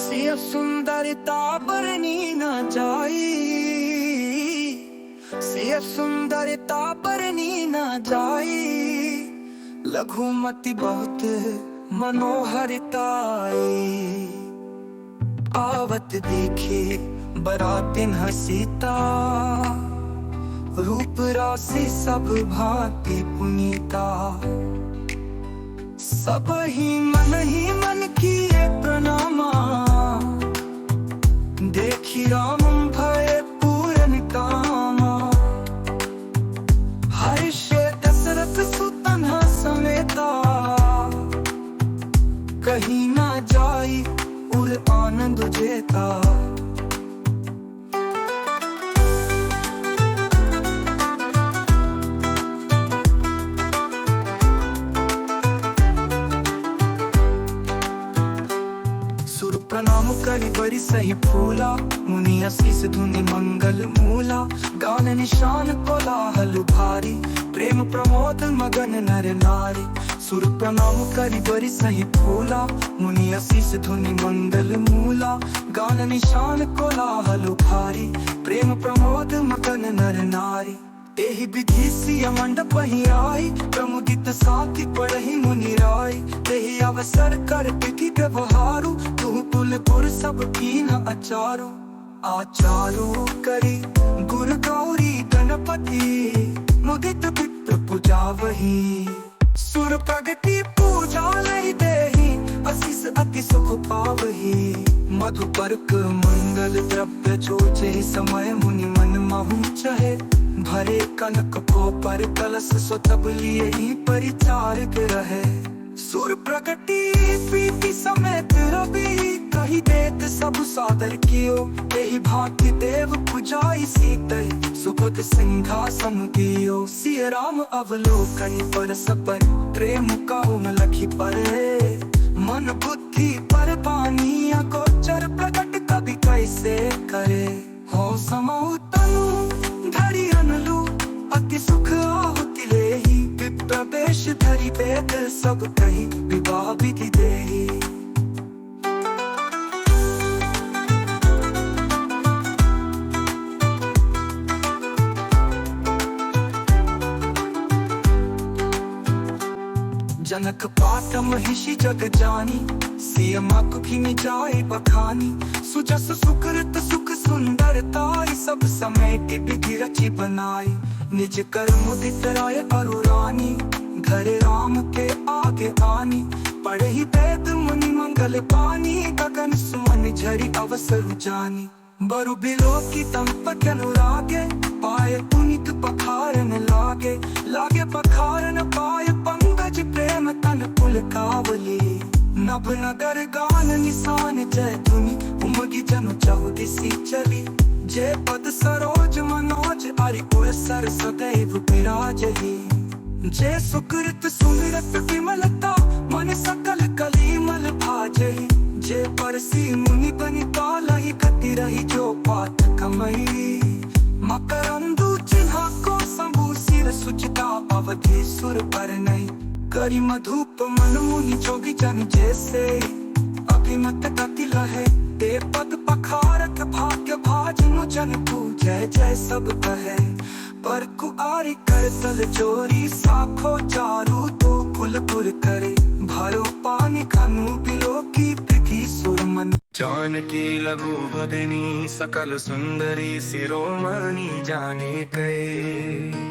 सिय सुंदरता बरनी न जाई, सिय सुंदरता बरनी न जाई। लघुमती बहुत मनोहरताई, आवत देखी बरातिन हसीता। रूप राशि सब भांति पुनीता, सब ही मन किए प्रणामा। देखी राम भय पूरन कामा, हर्ष दशरथ सुतन समेता। कहीं ना जाई उर आनंद जेता। प्रणाम करी बड़ी सही फूला, मुनि आशीष धुनि मंगल मूला। गान निशान कोलाहल भारी, प्रेम प्रमोद मगन नर नारी। सुर प्रणाम करी बड़ी सही फूला, मुनि आशीष धुनि मंगल मूला। गान निशान कोलाहल भारी, प्रेम प्रमोद मगन नर नारी। तेहि विधि सिय मंडप ही आई, प्रमुदित साथी पढ़ही मुनि राय। तेहि अवसर कर विधि व्यवहारु, तू कुलपुर सब कीन आचारु। आचारु करी गुर गौरी गणपति, मुदित पितृ पूजा वही। सुर प्रगति पूजा लहि देहि, आशीष अति सुख पावही। मधुपर्क मंगल द्रव्य जोचे, समय मुनि मन महु चहे। भरे कनक को पर कलश, सो तब लिए ही परिचार के रहे। सुर प्रगति प्रीति समेत रवि, कही देत सब सादर कियो। यही भांति देव पुजाई सीतै, सुपथ सिंहासन दियो। सिय राम अवलोकन पर सपर, प्रेम काहु न लखी परे। मन बुद्धि पर पानिया गोचर, प्रकट कवि कैसे करे। हो समऊ तनु धरि अनलु, अति सुख आहुति लेहि। प्रवेश धरि वेद सब कही, विवाह विधि देहि। जनक पाट महिषी जग जानी, सिय मकुखिनि जाय बखानी। सुजस सुकृत सुख सुंदरताई, सब समेट विधि रचि बनाई। निज कर मुदित राय अरु रानी, धरे राम के आगे आनी। पढ़ी वेद मुनि मंगल पानी, गगन सुमन झरि अवसर जानी। बरु बिलो की तंपक अनुरागे, पाए पुनित पखारन लागे। लागे पखारन पाए पंकज, प्रेम तन पुल कावली। नभ नगर गान निशान जय धुनि, उमगी जनु चौदिसी चली। जय पद सरोज मनोज, हरि उर सर सदैव विराजहि। जय सुकृत सुमिरत विमलता, मन सकल कलीमल भाजहि। जय परसी मुनि बनिता, लहि गति रही जो पात कमई। मकरंदु चिन्हा को शंभु, सिर सुचिता अवधि सुर पर नहीं। करी मधुप मन मुनि जोगी जन जैसे, अभिमत गति लहे। ते पद पखारत भाग्य भाजनु, जन जय जय सब कहे। पर कुआरी कर तल चोरी, साखो चारू तो कुलपुर करे। भरो पानी खनु बिलो की विधि सुरमन। जानकी लघु भगिनी सकल सुंदरी, शिरोमणि जाने कै।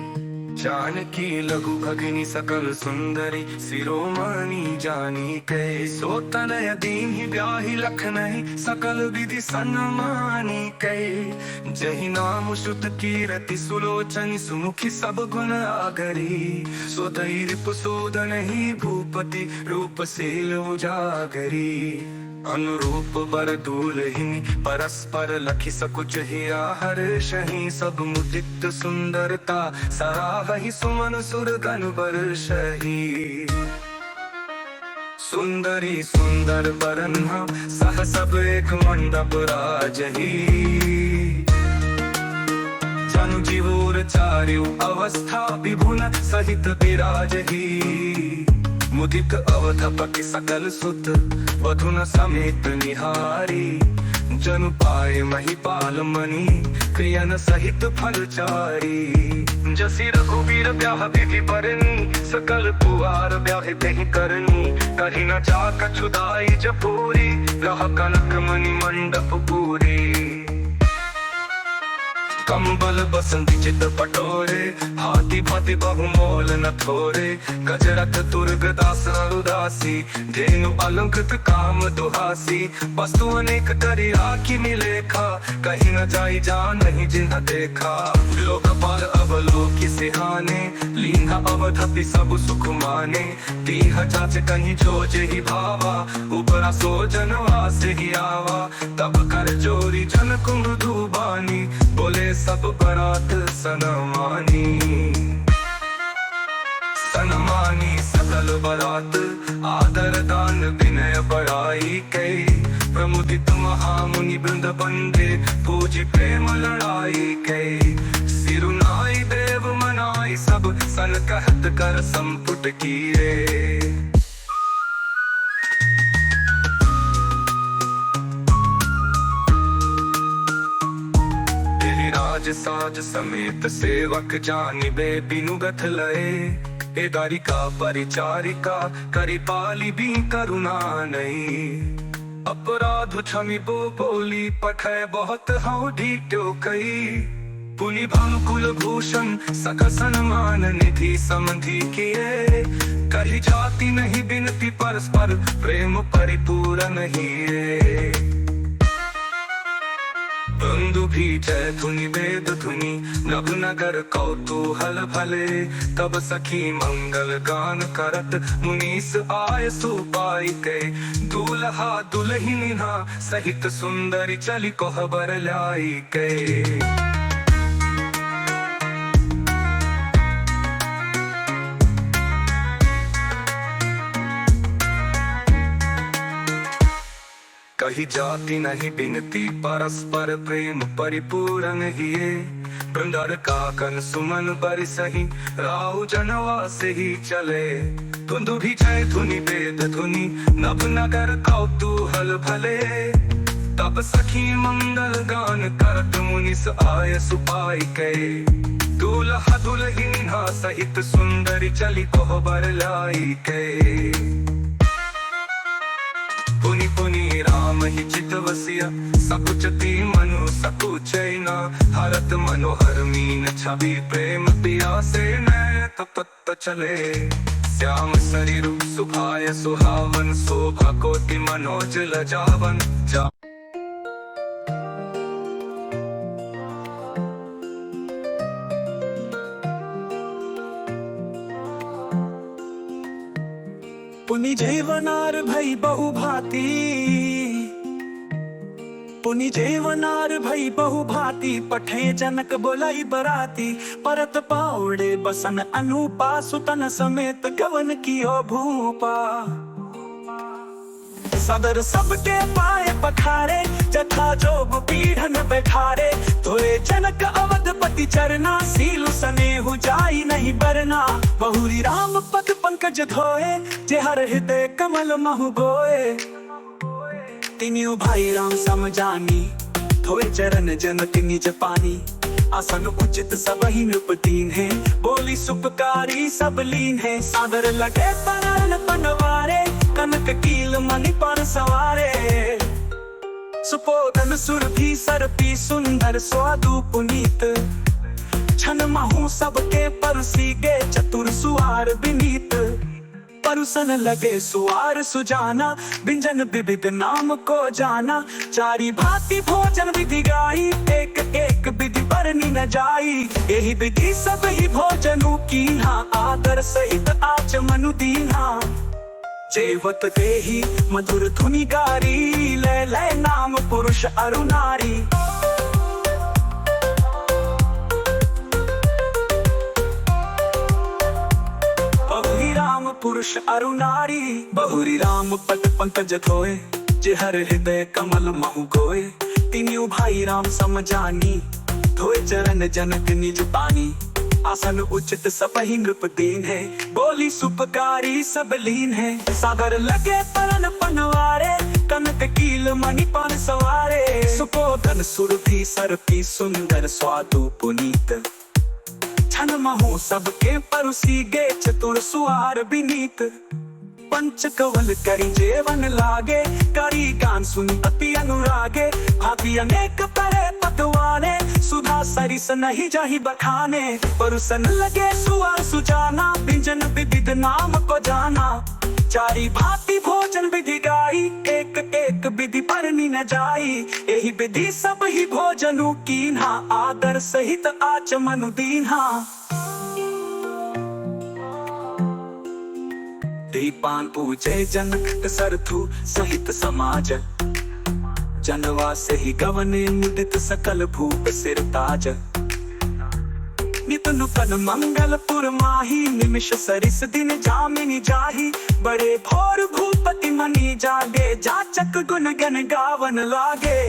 जानकी लघु भगिनी सकल सुंदरी, शिरोमणि जानी कै। सो तनय दीन्हि ब्याहि लख नहीं, सकल विधि सन्मानी कै। जहि नाम श्रुत कीरति सुलोचनि, सुमुखी सब गुण आगरी। सो तहि रिपु सूदनहि, भूपति रूप शील उजागरी। अनुरूप बर दूलहिनी, परस्पर लखि सकुच हिया हर्षहि। सब मुदित सुंदरता, सराहहि सुमन सुरगन बरषहि। सुंदरी सुंदर बरन्हा, सह सब एक मंडप राजहि। जनु जीवोर चार्यु अवस्था, विभुन सहित विराजहि। मुदित अवधपति सकल सुत वधुन समेत निहारी जनु पाए महिपाल मणि क्रियन सहित फलचारी जसी रघुवीर ब्याह विधि परनी सकल पुआर ब्याह तेहि करनी कहीं न जा कछुदाई जपूरी रह कनक मणि मंडप पूरी कंबल बसंती चित पटोरे भांति भांति बहुमोल न थोरे गजरथ तुर्ग दास उदासी धेनु अलंकृत काम दुहासी वस्तु अनेक करी आखि मिलेखा कहीं न जाई जा नहीं जिन्ह देखा लोकपाल अवलोकि सिहाने लीन्हा अवधपि सब सुख माने दीह जाच कहीं जो जेहि भावा उपरा सो जनवास ही आवा तब कर जोरी जन कुंभ बानी बोले सब बरात सनमानी सनमानी सकल बरात आदर दान विनय बड़ाई कई प्रमुदित महामुनि वृंद बंदे पूजी प्रेम लड़ाई कई सिरुनाई देव मनाई सब सन कहत कर संपुट किए राज साज समेत सेवक जानिबे बिनुगत लए ए द्वारिका परिचारिका करि पाली भी करुणा नहीं अपराध क्षमिबो बोली पठय बहुत हौ ढीट्यो कई पुनि भानुकुल भूषण सकल सन्मान निधि समधि किए कही जाति नहीं बिनती परस्पर प्रेम परिपूर्ण हिए बंधु भी जय धुनि वेद धुनि नभ नगर कौतूहल भले तब सखी मंगल गान करत मुनीस आय सुपाई के दूल्हा दुल्हिना सहित सुंदरी चली कोहबर लाई के कही जाति नहीं बिनती परस्पर प्रेम परिपूर्ण हिए वृंदर काकन सुमन बर सही राहु जनवा से ही चले धुंधु भी जय धुनि वेद धुनि नभ नगर कौतूहल भले तब सखी मंगल गान करत मुनिस आय सुपाई के दूल्हा दुल्हिना सहित सुंदरी चली कोहबर लाई के पुनि पुनि राम ही चित वसिया सकुचती मनु सकुचैना हरत मनोहर मीन छवि प्रेम पिया से नैन तप्त चले श्याम शरीर सुभाय सुहावन शोभा कोटि मनोज लजावन जा पुनि जेवनार भई बहु भांति पुनि जेवनार भई बहु भांति पठे जनक बोलाई बराती परत पाउड़े बसन अनुपा सुतन समेत गवन कियो भूपा सदर सबके पाए पखारे जथा जोग पीढ़न बैठारे तोरे जनक अवधपति चरना सील स्नेहु जाई नहीं बरना बहुरी राम पद पंकज धोए जे हर हृदय कमल महु गोए तिनियो भाई राम समझानी धोए चरण जनक निज पानी आसन उचित सब ही नृप दीन है बोली सुपकारी सब लीन है सादर लगे परन पनवारे कनक कील मणि पर सवारे सुपोधन सुरभि सरपी सुंदर स्वादु पुनीत छन महु सबके परसी गे चतुर सुआर विनीत परुसन लगे सुआर सुजाना व्यंजन विविध नाम को जाना चारी भांति भोजन विधि गाई एक एक विधि बरनी न जाई यही विधि सब ही भोजनु कीन्हा आदर सहित आचमनु दीन्हा जेवत देहि मधुर धुनि गारी लय लय नाम पुरुष अरु नारी बहुरी राम पुरुष अरु नारी बहुरी राम पद पंकज धोए जे हर हृदय कमल महु गोए तिनियो भाई राम समझानी धोए चरण जनक निज पानी आसन उचित सब ही नृपदीन है, बोली सुपकारी सब लीन है। सागर लगे परन पनवारे, कनक कील मणि पान सवारे। सुपोधन सुरभि सर्पी सुंदर स्वादु पुनीत, छन महु सबके परुसी गे चतुर सुहार विनीत। पंच कवल करी जेवन लागे, करी गान सुन अति अनुरागे। भाभी अनेक परे पतवाने, सुधा सरिस नहीं जाहि बखाने। परुसन लगे सुअर सुजाना, व्यंजन विविध नाम को जाना। चारी भांति भोजन विधि गाई, एक एक विधि परनी न जाई। यही विधि सब ही भोजनु कीन्हा, आदर सहित आचमनु दीन्हा। दीपान पूजे जनक सरथु सहित समाज, जनवा से ही गवने मुदित सकल भूप सिर ताज। नित नुतन मंगल पुर माही, निमिष सरिस दिन जामिनी जाही। बड़े भोर भूपति मनी जागे, जाचक गुण गन गावन लागे।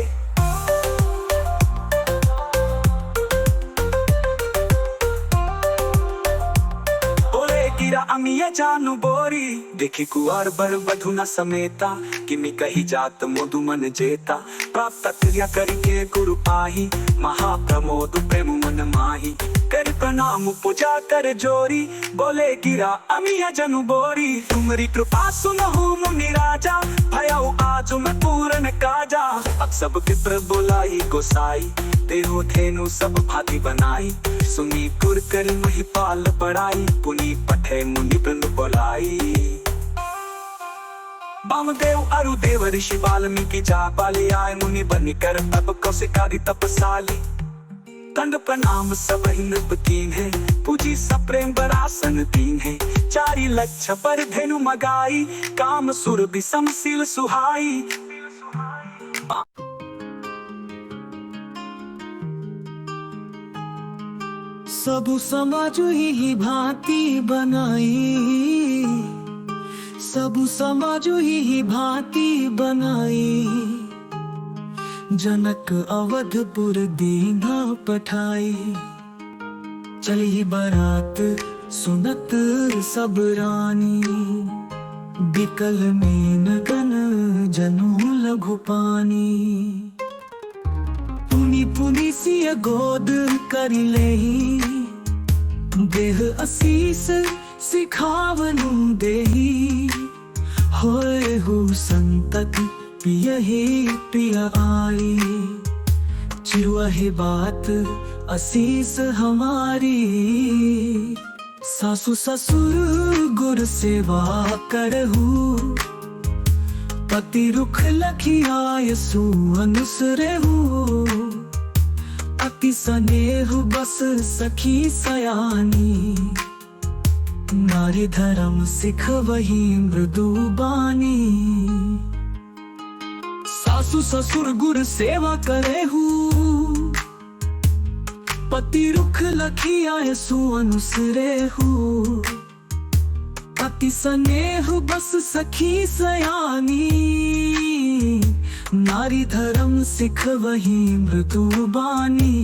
गिरा अमिया जानू बोरी, देखी कुआर बर बधु न समेता। किमि कही जात मोदु मन जेता, प्राप्त क्रिया करके गुरु पाही। महाप्रमोद प्रेम मन माही, कर प्रणाम पूजा कर जोरी। बोले गिरा अमिया जनु बोरी, तुमरी कृपा सुनहु मुनि राजा। भयउ आज मैं पूरन काजा, अब सब विप्र बोलाई गोसाई। देहो धेनु सब भांति बनाई, सुनी पुर कर महिपाल बड़ाई। पुनि पठे मुनि बृंद बोलाई। वामदेव अरु देव ऋषि वाल्मीकि जा पाले आए। मुनि बनि कर तप कौशिकादि तपसाली। दंड प्रणाम सब ही नृपतीन है, पूजी सब प्रेम बरासन दीन है। चारि लक्ष पर धेनु मगाई, काम सुर भी समशील सुहाई। सबु समाज ही भांति बनाई, सबु समाज ही भांति बनाई। जनक अवधपुर दीना पठाई, चली बारात सुनत सब रानी। बिकल में गन जनु लघु पानी, पुनि पुनि सिय गोद करि लेहि। देह असीस सिखावनु देहि, होए हु संतत पियहि प्रिय आई। चिरुअहि बात असीस हमारी, सासु ससुर गुर सेवा करहु। पति रुख लखियाय सु अनुसरेहु, अति स्नेह बस सखी सयानी। नारी धर्म सिख वही मृदु बानी, सासु ससुर गुर सेवा करेहु। पति रुख लखियाय सु अनुसरेहु, अति स्नेह बस सखी सयानी। नारी धर्म सिख वही मृदु बानी।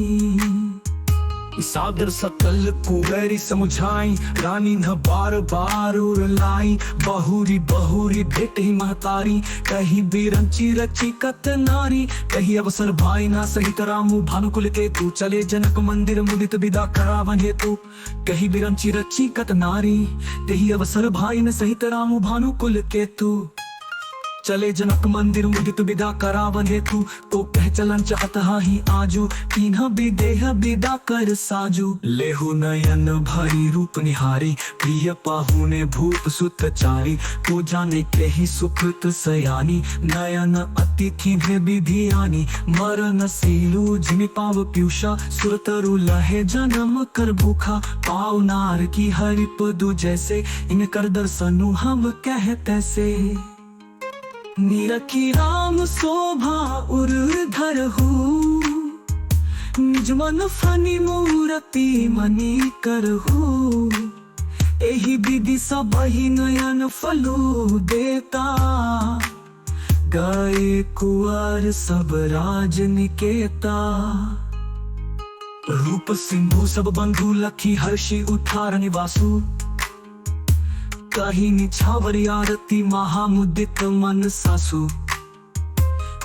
सादर सकल कुबेरी समझाई, रानी न बार बार उरलाई। बहुरी बहुरी भेट ही महतारी, कहीं बिरंची रची कत नारी। कहीं अवसर भाई ना सहित रामू भानुकुल के तू। चले जनक मंदिर मुदित विदा करावन हेतु, कहीं बिरंची रची कत नारी। कहीं अवसर भाई न सहित रामू भानुकुल के तू। चले जनक मंदिर मुदित विदा करावन हेतु, तो कह चलन चाहत ही आजू। तीन्हा विदेह विदा कर साजू, लेहु नयन भरी रूप निहारी। प्रिय पाहुने भूप सुत चारी, तो जाने के ही सुकृत सयानी। नयन अतिथि भे विधि आनी, मरण सीलू जिमि पाव पीयूषा। सुरतरु लहे जन्म कर भूखा, पाव नार की हरि पदु जैसे। इनकर दर्शनु हम कह तैसे, निरखी राम शोभा उर्धर हूँ। निज मन फनी मूर्ति मनी करहु, एही विधि सब ही नयन फलू देता। गाये कुंवर सब राज निकेता, रूप सिंधु सब बंधु लखी हर्षी उठार निवासु काही निछावर आरती महामुदित मन सासु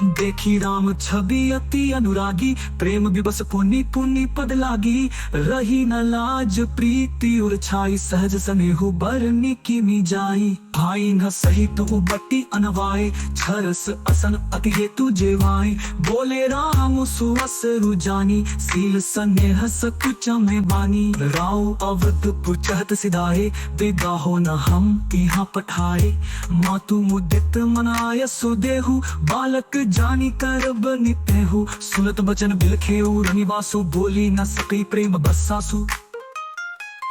देखी राम छवि अति अनुरागी प्रेम विवश पुनि पुनि पद लागी रही न लाज प्रीति उर्छाई सहज स्नेहु बरनी की जाई भाई न सही तु बट्टी अनवाए छरस असन अति हेतु जेवाए बोले राम सुवस रुजानी सील स्नेह सकुच में बानी राव अवध पुचहत सिधाए विदा हो न हम यहाँ पठाए मातु मुदित मनाय सुदेहु बालक जानी कर बनिते हो सुनत बचन बिलखे निवासु बोली न सकी प्रेम बसासु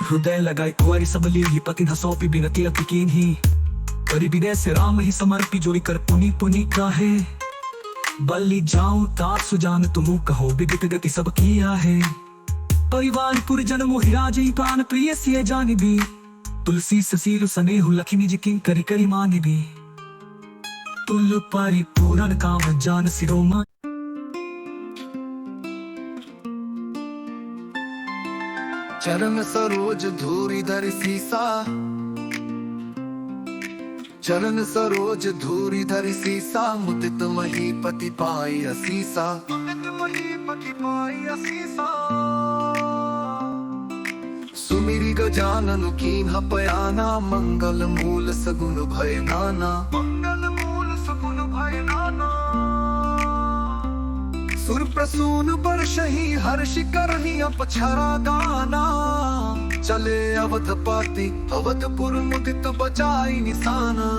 हृदय लगाई कुंवारी सब ली पति न सौंपी बिनती अति कीन्ही करी विदय से राम ही समर्पी जोड़ी कर पुनि पुनि काहे बल्ली जाऊं तार सुजान तुम कहो विदित गति सब किया है परिवार पुरजन मोहि राजई प्राण प्रिय सिय जानि भी तुलसी ससील स्नेहु लक्ष्मी जी किं करी करी मानि भी तुल परिपूर्ण काम जान सिरोमा चरण सरोज धूरी धरि सीसा चरण सरोज धूरी धरि सीसा मुदित महीपति पाई असीसा सुमिरी गजानन कीन्ह पयाना मंगल मूल सगुन भय नाना सुर प्रसून बरसहि हर्ष करहि अपछरा गाना चले अवधपति अवधपुर मुदित बजाई निशाना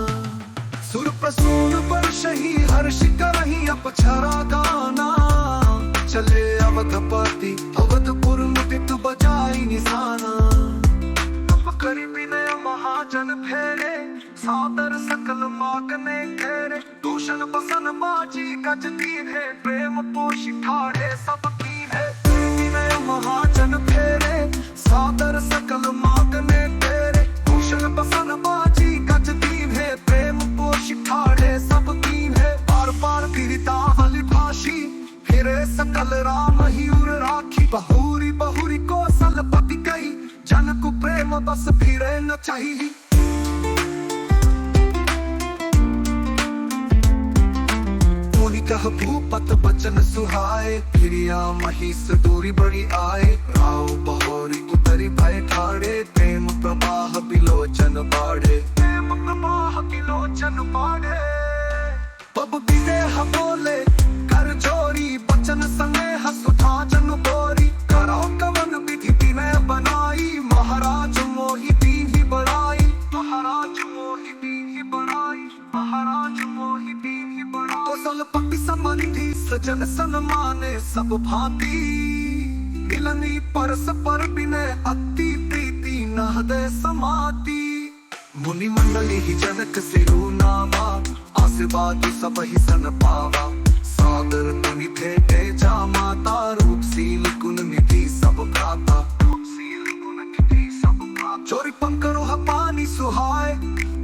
सुर प्रसून बरसहि हर्ष करहि अपछरा गाना चले अवधपति अवधपुर मुदित बजाई निशाना करी विनय महाजन फेरे सादर सकल मागने घेरे दूषण बसन बाजी गजती है प्रेम पोषी ठाड़े सब की है विनय महाजन फेरे सादर सकल मागने घेरे दूषण बसन बाजी गजती है प्रेम पोषी ठाड़े सब की है बार बार गिरता हलि भाषी फिरे सकल राम ही उर राखी बहुरी बहुरी को सलपति गई जन को प्रेम बस फिरे न चाहिए कह भूपत बचन सुहाए प्रिया महिष दूरी बड़ी आए राव बहोरी उतरी भय ठाड़े प्रेम प्रवाह बिलोचन बाढ़े पब विदेह बोले कर जोरी बचन स्नेह सुधा जन बोरी करो कवन विधि विनय बनाई महाराज मोहि दीन्हि बड़ाई महाराज मोहि दीन्हि बड़ाई महाराज मोहि दीन्हि बड़ाई कौशल पति संबंधी सजन सन्माने सब भांति मिलनी परस पर विनय अति प्रीति नहदय समाति मुनि मंडली ही जनक सिरु नामा आशीर्वाद सब ही सन पावा सादर मुनि भेटे जा माता रूप सील गुण निधि सब गाता चोरी पंकरो पानी सुहाए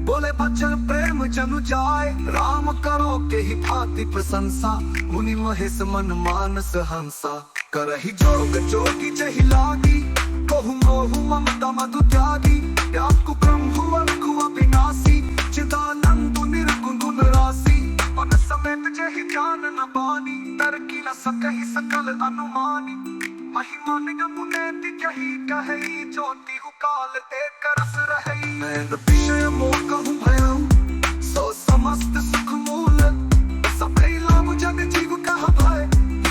बोले बचन प्रेम जनु जाए राम करो के ही भांति प्रशंसा मुनि महेश मन मानस हंसा करहि जोग जोगी जहि लागी कहु मोहु ममता मधु त्यागी याकु ब्रह्म वरकु अविनाशी चिदानंद निर्गुण गुण राशि मन समेत जहि ध्यान न बानी तरकी न सकहि सकल अनुमानी महिमा निगम नेति जहि कहि ज्योति काल ते करस रहि मैं विषय मोह कहूँ भयम सो समस्त सुख मूल सब लाभ जग जीव कह भय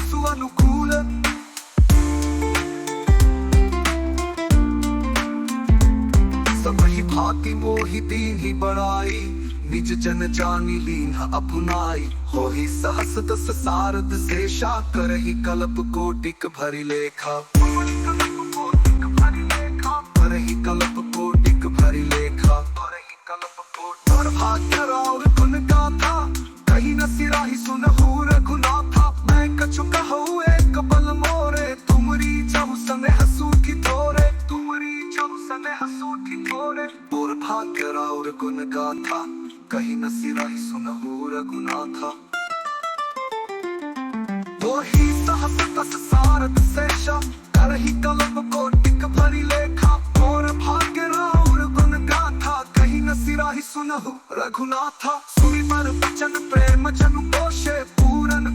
सु अनुकूल सब ही भांति मोहि दीन्हि बड़ाई निज जन जानी लीन अपनाई हो ही सहस दस सारद शेषा करहि कल्प कोटिक भरि लेखा करहि कल्प कोटिक भरि लेखा करहि कल्प कोटि और भाग्य राव गुण गाथा कहीं न सिराही सुनहु रघुनाथा मैं कछु कहूँ एक बल मोरे तुमरी जब सने हसूठी थोरे तुमरी जब सने हसूठी थोरे और भाग्य राव गुण गाथा कहीं न सिराही सुनहु रघुनाथा वो ही सहस दस सारद शेषा करही कलम कोटिक भरी लेखा और भाग्य राउर गुण गाथा कहीं न सिराही सुनहु रघुनाथा सुनी पर बचन प्रेम जनु कोशे पूरन